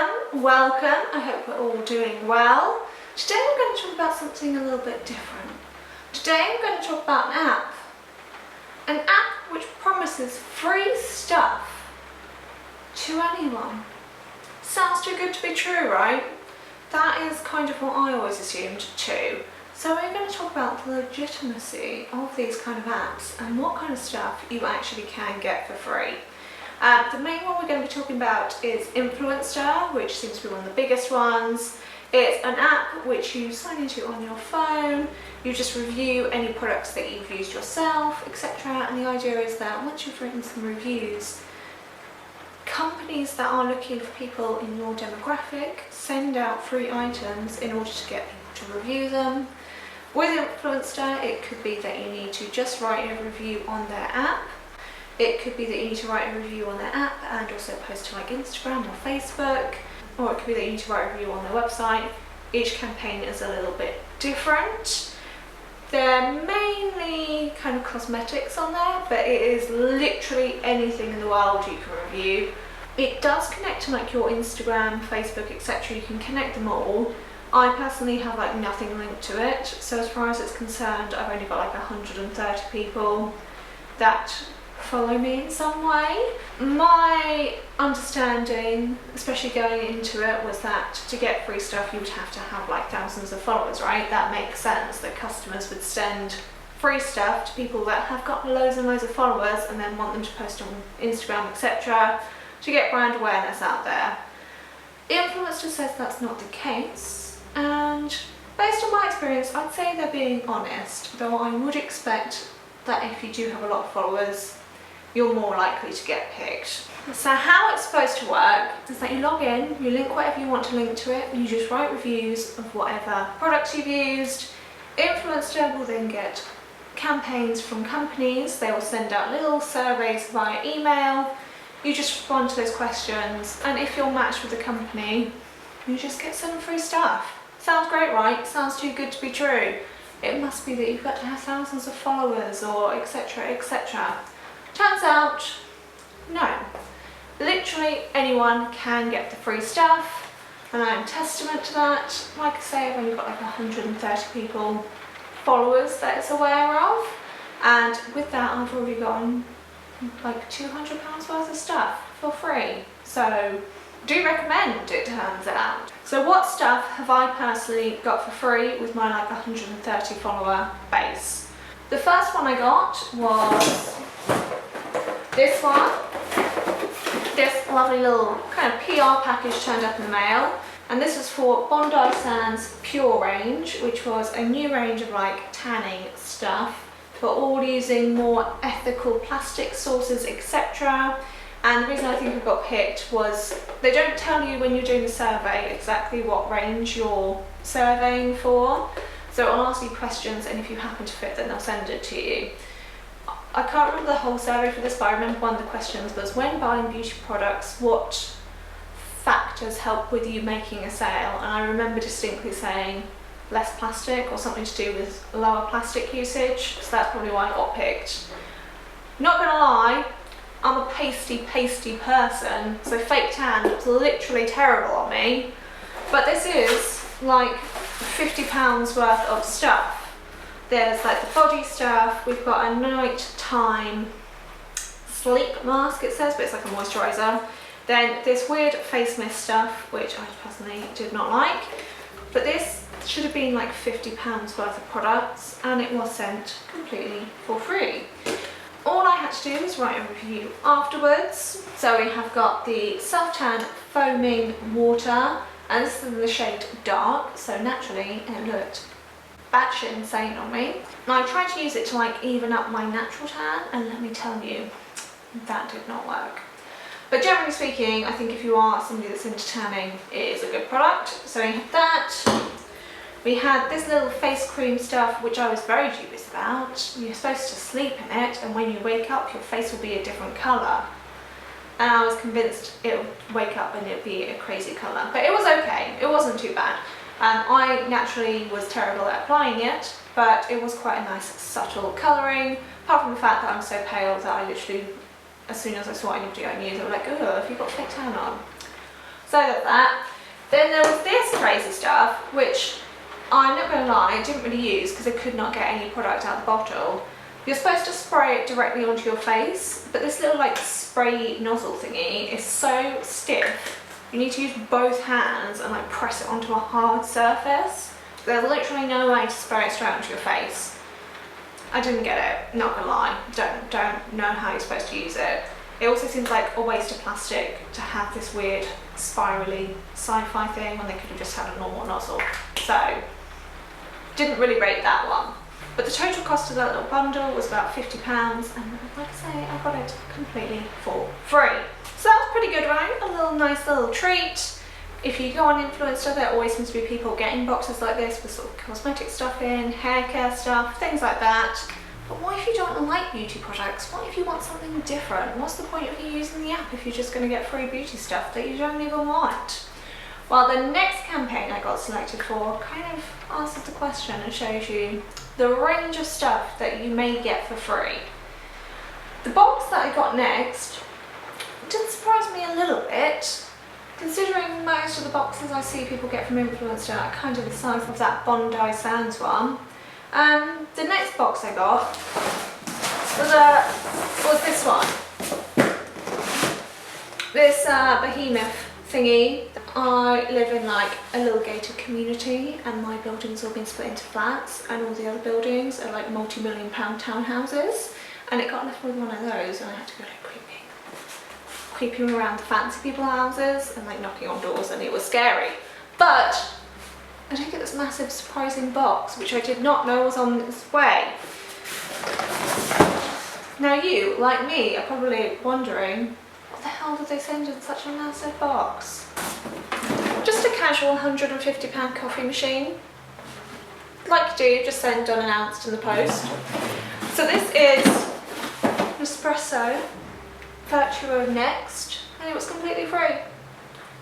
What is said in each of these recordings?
everyone, welcome. I hope we're all doing well. Today I'm going to talk about something a little bit different. Today I'm going to talk about an app which promises free stuff to anyone. Sounds too good to be true, right? That is kind of what I always assumed too. So we're going to talk about the legitimacy of these kind of apps and what kind of stuff you actually can get for free. The main one we're going to be talking about is Influenster, which seems to be one of the biggest ones. It's an app which you sign into on your phone, you just review any products that you've used yourself, etc. And the idea is that once you've written some reviews, companies that are looking for people in your demographic send out free items in order to get people to review them. With Influenster, it could be that you need to just write a review on their app. It could be that you need to write a review on their app and also post to like Instagram or Facebook, or it could be that you need to write a review on their website. Each campaign is a little bit different. They're mainly kind of cosmetics on there, but it is literally anything in the world you can review. It does connect to like your Instagram, Facebook, etc. You can connect them all. I personally have like nothing linked to it, so as far as it's concerned, I've only got like 130 people that follow me in some way. My understanding, especially going into it, was that to get free stuff you would have to have like thousands of followers, right? That makes sense, that customers would send free stuff to people that have got loads and loads of followers and then want them to post on Instagram, etc. to get brand awareness out there. Influencer says that's not the case, and based on my experience I'd say they're being honest, though I would expect that if you do have a lot of followers you're more likely to get picked. So how it's supposed to work is that you log in, you link whatever you want to link to it, and you just write reviews of whatever products you've used. Influencer will then get campaigns from companies. They will send out little surveys via email. You just respond to those questions, and if you're matched with a company, you just get some free stuff. Sounds great, right? Sounds too good to be true. It must be that you've got to have thousands of followers or etc, etc. Turns out, no. Literally anyone can get the free stuff, and I'm testament to that. Like I say, I've only got like 130 people, followers that it's aware of, and with that I've already gotten like £200 worth of stuff for free. So do recommend, it turns out. So what stuff have I personally got for free with my like 130 follower base? The first one I got was this one. This lovely little kind of PR package turned up in the mail, and this was for Bondi Sands Pure range, which was a new range of like tanning stuff, but all using more ethical plastic sources, etc. And the reason I think it got picked was they don't tell you when you're doing the survey exactly what range you're surveying for. So it'll ask you questions, and if you happen to fit, then they'll send it to you. I can't remember the whole survey for this, but I remember one of the questions was, when buying beauty products, what factors help with you making a sale? And I remember distinctly saying less plastic, or something to do with lower plastic usage, so that's probably why I got picked. Not gonna lie, I'm a pasty person, so fake tan looks literally terrible on me, but this is like £50 worth of stuff. There's like the body stuff, we've got a nighttime sleep mask it says, but it's like a moisturiser. Then this weird face mist stuff, which I personally did not like, but this should have been like £50 worth of products, and it was sent completely for free. All I had to do was write a review afterwards. So we have got the self-tan foaming water, and this is in the shade dark, so naturally it looked batshit insane on me. And I tried to use it to like even up my natural tan, and let me tell you, that did not work. But generally speaking, I think if you are somebody that's into tanning, it is a good product. So we had that. We had this little face cream stuff, which I was very dubious about. You're supposed to sleep in it, and when you wake up, your face will be a different colour. And I was convinced it would wake up and it would be a crazy colour. But it was okay, it wasn't too bad. I naturally was terrible at applying it, but it was quite a nice subtle colouring, apart from the fact that I'm so pale that I literally, as soon as I saw anybody I knew, they were like, oh, have you got fake tan on? So So there's that. Then there was this crazy stuff, which I'm not going to lie, I didn't really use because I could not get any product out of the bottle. You're supposed to spray it directly onto your face, but this little like spray nozzle thingy is so stiff. You need to use both hands and like press it onto a hard surface. There's literally no way to spray it straight onto your face. I didn't get it, not gonna lie. Don't know how you're supposed to use it. It also seems like a waste of plastic to have this weird spirally sci-fi thing when they could have just had a normal nozzle. So, didn't really rate that one. But the total cost of that little bundle was about £50, and like I say, I got it completely for free. So that was pretty good, right? A little nice little treat. If you go on Influenster, there always seems to be people getting boxes like this with sort of cosmetic stuff in, hair care stuff, things like that. But what if you don't like beauty products? What if you want something different? What's the point of you using the app if you're just going to get free beauty stuff that you don't even want? Well, the next campaign I got selected for kind of answers the question and shows you the range of stuff that you may get for free. The box that I got next did surprise me a little bit, considering most of the boxes I see people get from Influencer are kind of the size of that Bondi Sands one. The next box I got was this one. This behemoth thingy. I live in like a little gated community and my building's all been split into flats and all the other buildings are like multi-million pound townhouses, and it got left with one of those and I had to go like creeping around the fancy people's houses and like knocking on doors, and it was scary. But I did get this massive surprising box which I did not know was on its way. Now you, like me, are probably wondering, what the hell did they send in such a massive box? Just a casual £150 coffee machine. Like you do, just send unannounced in the post. So this is Nespresso Virtuo Next, and it was completely free.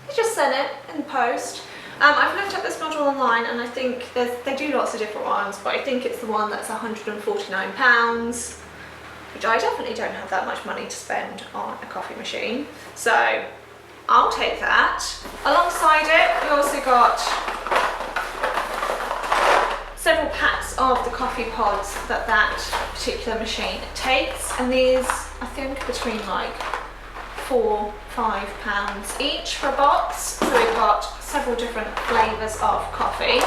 They just sent it in the post. I've looked up this model online and I think they do lots of different ones, but I think it's the one that's £149, which I definitely don't have that much money to spend on a coffee machine. So I'll take that. Alongside it, we also got several packs of the coffee pods that particular machine takes, and these I think between like £4–5 each for a box. So we've got several different flavours of coffee.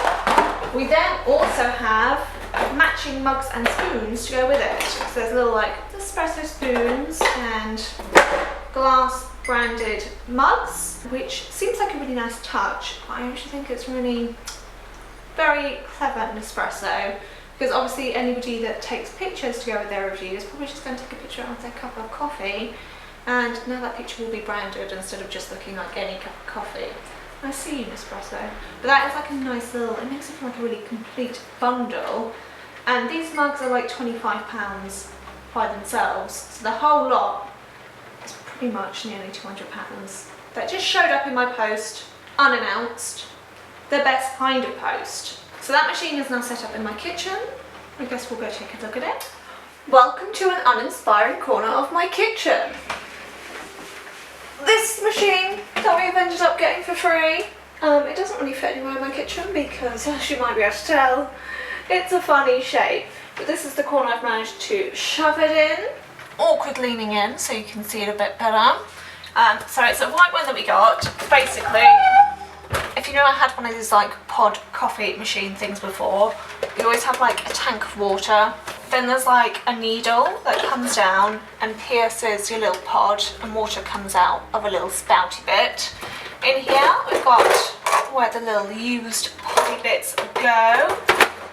We then also have matching mugs and spoons to go with it. So there's little like Nespresso spoons and glass branded mugs, which seems like a really nice touch. I actually think it's really very clever Nespresso, because obviously anybody that takes pictures to go with their review is probably just going to take a picture of their cup of coffee, and now that picture will be branded instead of just looking like any cup of coffee. I see you, Nespresso. But that is like a nice little, it makes it feel like a really complete bundle. And these mugs are like £25 by themselves, so the whole lot is pretty much nearly £200. That just showed up in my post, unannounced. The best kind of post. So that machine is now set up in my kitchen. I guess we'll go take a look at it. Welcome to an uninspiring corner of my kitchen. This machine that we've ended up getting for free, it doesn't really fit anywhere in my kitchen because, as you might be able to tell, it's a funny shape. But this is the corner I've managed to shove it in. Awkward leaning in so you can see it a bit better. So it's a white one that we got. Basically, if you know, I had one of these like pod coffee machine things before. You always have like a tank of water. Then there's like a needle that comes down and pierces your little pod, and water comes out of a little spouty bit. In here we've got where the little used poddy bits go.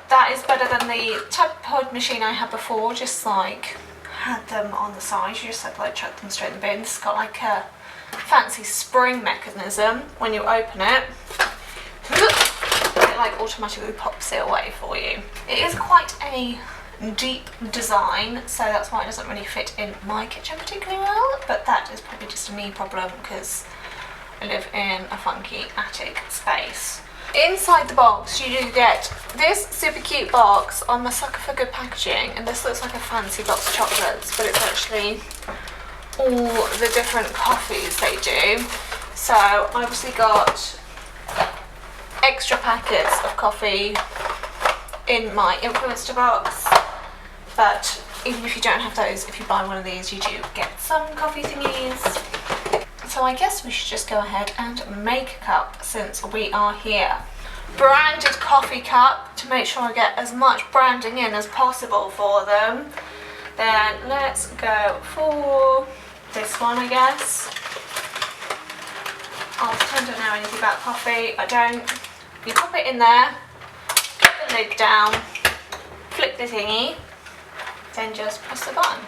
That is better than the type of pod machine I had before, just like had them on the side. You just had to like chuck them straight in the bin. This has got like a fancy spring mechanism. When you open it, it like automatically pops it away for you. It is quite a deep design, so that's why it doesn't really fit in my kitchen particularly well, but that is probably just a me problem because I live in a funky attic space. Inside the box you do get this super cute box. I'm a sucker for good packaging, and this looks like a fancy box of chocolates, but it's actually all the different coffees they do. So I obviously got extra packets of coffee in my Influenster box, but even if you don't have those, if you buy one of these, you do get some coffee thingies. So I guess we should just go ahead and make a cup since we are here. Branded coffee cup to make sure I get as much branding in as possible for them. Then let's go for this one, I guess. I'll pretend I don't know anything about coffee. I don't. You pop it in there, put the lid down, flick the thingy, then just press the button.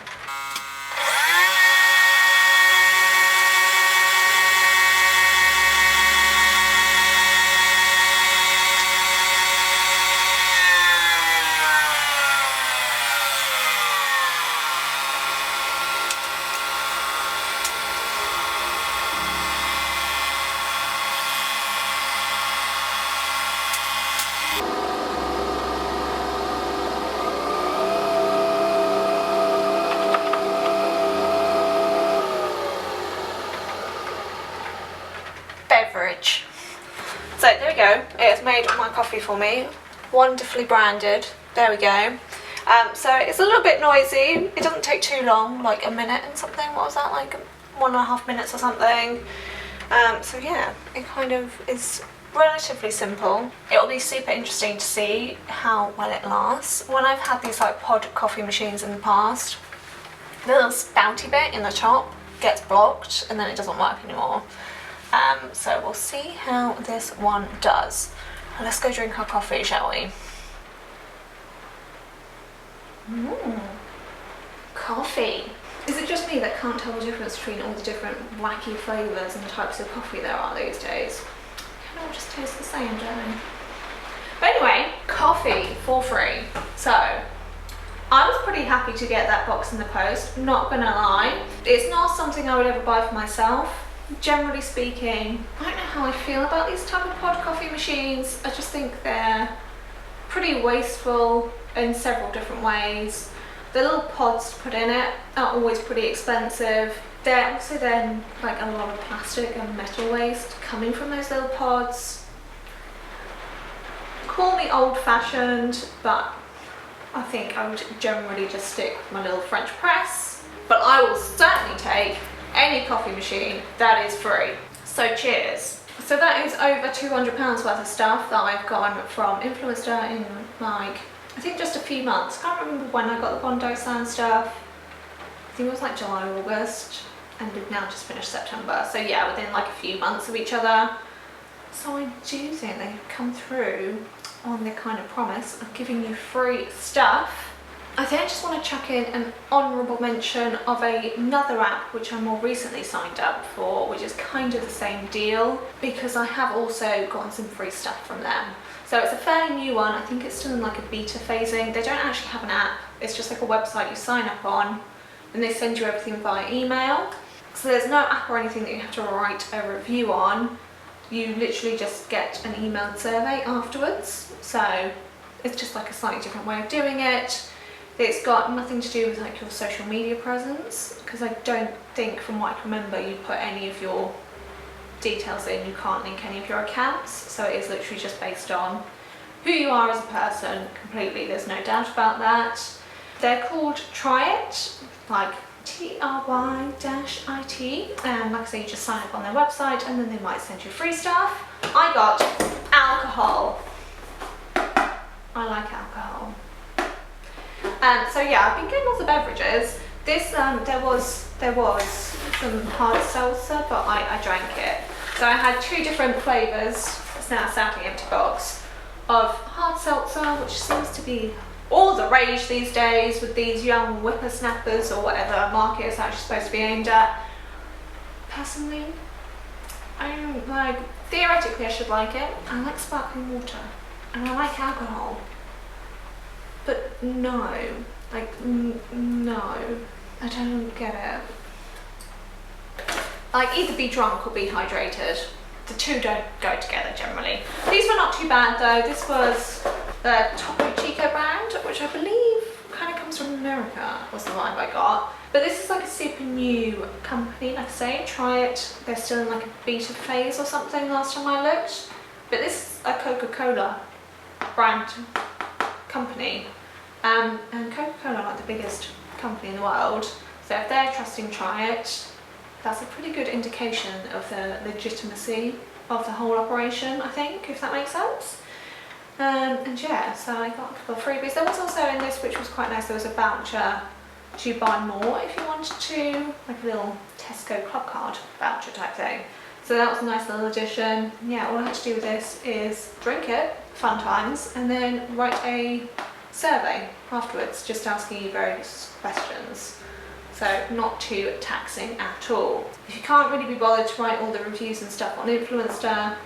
Beverage. So there we go, it has made my coffee for me, wonderfully branded. There we go. So it's a little bit noisy, it doesn't take too long, like a minute and something. What was that, like 1.5 minutes or something? So yeah, it kind of is relatively simple. It'll be super interesting to see how well it lasts. When I've had these like pod coffee machines in the past, the little spouty bit in the top gets blocked and then it doesn't work anymore. So we'll see how this one does. Let's go drink our coffee, shall we? Coffee. Is it just me that can't tell the difference between all the different wacky flavours and types of coffee there are these days? They all just taste the same, don't they? But anyway, coffee for free. So I was pretty happy to get that box in the post, not gonna lie. It's not something I would ever buy for myself. Generally speaking, I don't know how I feel about these type of pod coffee machines. I just think they're pretty wasteful in several different ways. The little pods to put in it are always pretty expensive. They're also then like a lot of plastic and metal waste coming from those little pods. Call me old-fashioned, but I think I would generally just stick with my little French press. But I will certainly take any coffee machine that is free. So cheers. So that is over £200 worth of stuff that I've gotten from Influenster in like, I think just a few months. I can't remember when I got the Bondi sign stuff. I think it was like July, August, and we've now just finished September. So yeah, within like a few months of each other. So I do think they've come through on the kind of promise of giving you free stuff. I think I just want to chuck in an honourable mention of another app which I more recently signed up for, which is kind of the same deal, because I have also gotten some free stuff from them. So it's a fairly new one. I think it's still in like a beta phasing. They don't actually have an app, it's just like a website you sign up on and they send you everything via email. So there's no app or anything that you have to write a review on. You literally just get an emailed survey afterwards. So it's just like a slightly different way of doing it. It's got nothing to do with like your social media presence, because I don't think, from what I can remember, you put any of your details in. You can't link any of your accounts, so it is literally just based on who you are as a person completely. There's no doubt about that. They're called Try It, like TRY-IT, and like I say, you just sign up on their website and then they might send you free stuff. I got alcohol. I like alcohol. So yeah, I've been getting lots of beverages. This there was some hard seltzer, but I drank it. So I had 2 different flavours. It's now a sadly empty box of hard seltzer, which seems to be all the rage these days with these young whippersnappers or whatever market it's actually supposed to be aimed at. Personally, I don't like. Theoretically, I should like it. I like sparkling water and I like alcohol. But no, like, no, I don't get it. Like, either be drunk or be hydrated. The two don't go together generally. These were not too bad though. This was the Topo Chico brand, which I believe kind of comes from America, was the vibe I got. But this is like a super new company, like I say, try it. They're still in like a beta phase or something last time I looked. But this is a Coca-Cola brand company. And Coca-Cola are like the biggest company in the world. So if they're trusting try it, that's a pretty good indication of the legitimacy of the whole operation, I think, if that makes sense. And yeah, so I got a couple of freebies. There was also in this, which was quite nice, there was a voucher to buy more if you wanted to, like a little Tesco club card voucher type thing. So that was a nice little addition. Yeah, all I had to do with this is drink it, fun times, and then write a survey afterwards, just asking you various questions. So not too taxing at all. If you can't really be bothered to write all the reviews and stuff on Influenster,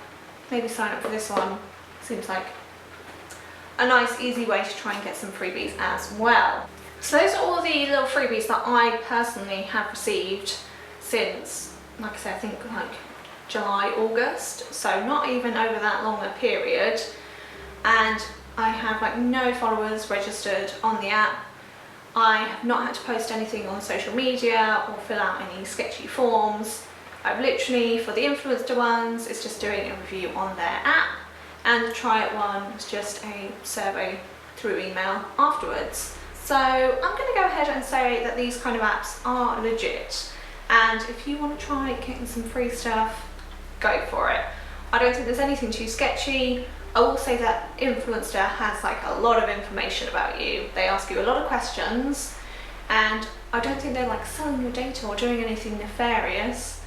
maybe sign up for this one. Seems like a nice easy way to try and get some freebies as well. So those are all the little freebies that I personally have received since, like I said, I think like July, August, so not even over that long a period. And I have like no followers registered on the app. I have not had to post anything on social media or fill out any sketchy forms. I've literally, for the Influenster ones, it's just doing a review on their app, and the Try It one is just a survey through email afterwards. So I'm going to go ahead and say that these kind of apps are legit, and if you want to try getting some free stuff, go for it. I don't think there's anything too sketchy. I will say that Influenster has like a lot of information about you. They ask you a lot of questions, and I don't think they're like selling your data or doing anything nefarious,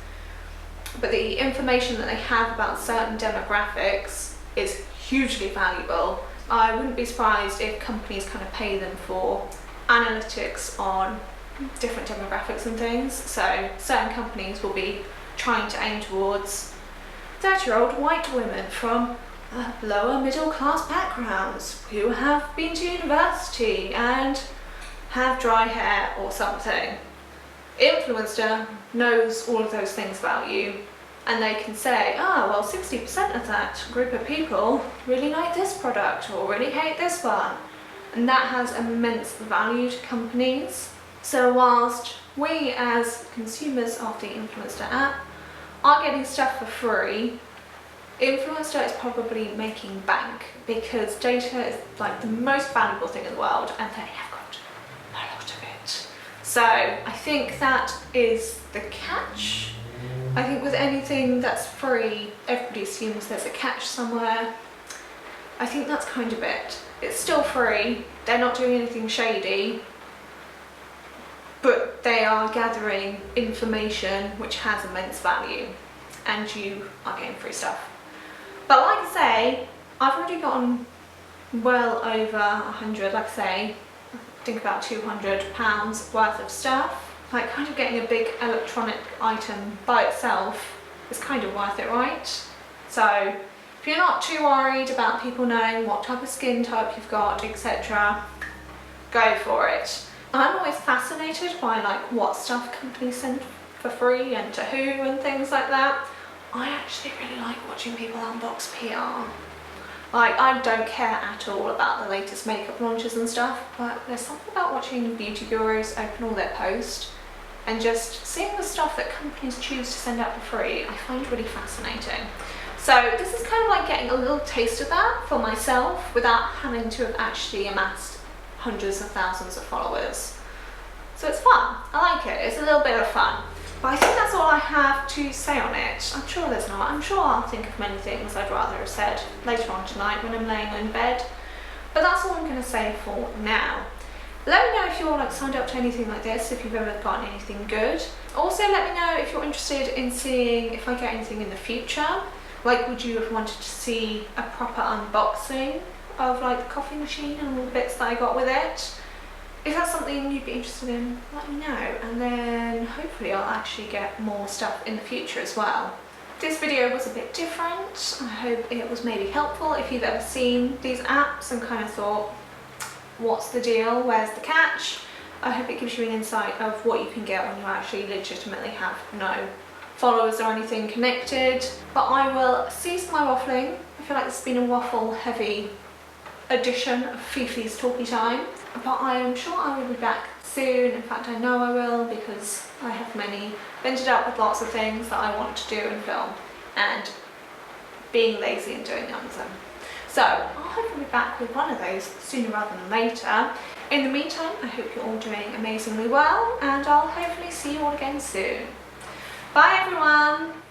but the information that they have about certain demographics is hugely valuable. I wouldn't be surprised if companies kind of pay them for analytics on different demographics and things. So certain companies will be trying to aim towards 30-year-old white women from lower middle class backgrounds who have been to university and have dry hair or something. Influencer knows all of those things about you, and they can say, oh well, 60% of that group of people really like this product or really hate this one, and that has immense value to companies. So whilst we as consumers of the Influencer app are getting stuff for free, Influencer is probably making bank, because data is like the most valuable thing in the world, and they have got a lot of it. So I think that is the catch. I think with anything that's free, everybody assumes there's a catch somewhere. I think that's kind of it. It's still free, they're not doing anything shady, but they are gathering information which has immense value, and you are getting free stuff. But like I say, I've already gotten well over 100, like I say, I think about £200 worth of stuff. Like kind of getting a big electronic item by itself is kind of worth it, right? So if you're not too worried about people knowing what type of skin type you've got, etc., go for it. I'm always fascinated by like what stuff companies send for free and to who and things like that. I actually really like watching people unbox PR. Like, I don't care at all about the latest makeup launches and stuff, but there's something about watching beauty gurus open all their posts and just seeing the stuff that companies choose to send out for free, I find really fascinating. So this is kind of like getting a little taste of that for myself without having to have actually amassed hundreds of thousands of followers. So it's fun, I like it, it's a little bit of fun. But I think that's all I have to say on it. I'm sure there's not. I'm sure I'll think of many things I'd rather have said later on tonight when I'm laying in bed. But that's all I'm going to say for now. Let me know if you're like signed up to anything like this, if you've ever gotten anything good. Also let me know if you're interested in seeing if I get anything in the future. Like, would you have wanted to see a proper unboxing of like the coffee machine and all the bits that I got with it? If that's something you'd be interested in, let me know, and then hopefully I'll actually get more stuff in the future as well. This video was a bit different. I hope it was maybe helpful if you've ever seen these apps and kind of thought, what's the deal, where's the catch? I hope it gives you an insight of what you can get when you actually legitimately have no followers or anything connected. But I will cease my waffling. I feel like this has been a waffle heavy edition of Fifi's Talky Time. but I am sure I will be back soon. In fact, I know I will, because I have ended up with lots of things that I want to do and film, and being lazy and doing none of them. So I'll hopefully be back with one of those sooner rather than later. In the meantime, I hope you're all doing amazingly well, and I'll hopefully see you all again soon. Bye everyone!